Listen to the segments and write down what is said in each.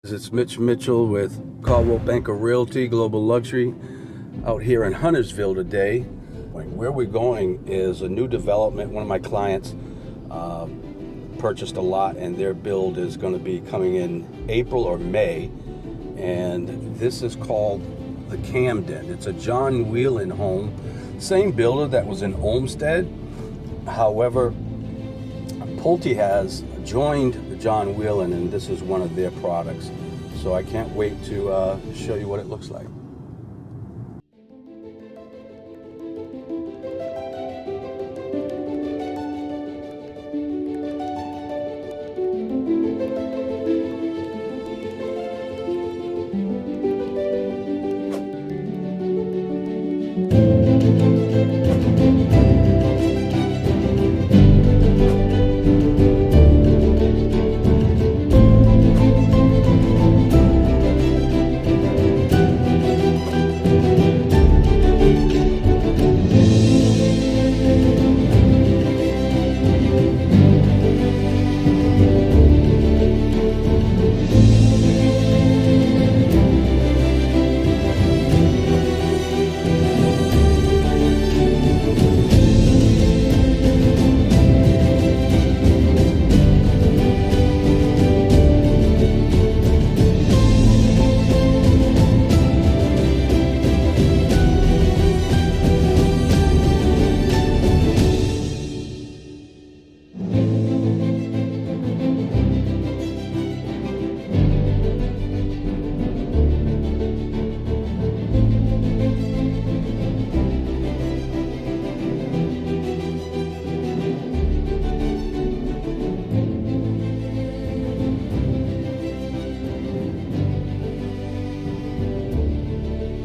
It's Mitch Mitchell with Caldwell Banker Realty Global Luxury out here in Huntersville today. Where we're going is a new development. One of my clients purchased a lot and their build is going to be coming in April or May. And this is called the Camden. It's a John Whelan home. Same builder that was in Olmsted. However, Pulte has joined John Whelan, and this is one of their products. So I can't wait to show you what it looks like.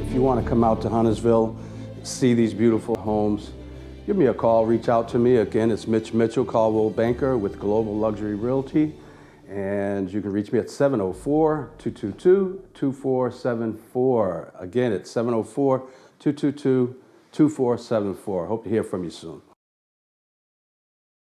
If you want to come out to Huntersville, see these beautiful homes, give me a call, reach out to me. Again, it's Mitch Mitchell, Caldwell Banker with Global Luxury Realty. And you can reach me at 704-222-2474. Again, it's 704-222-2474. Hope to hear from you soon.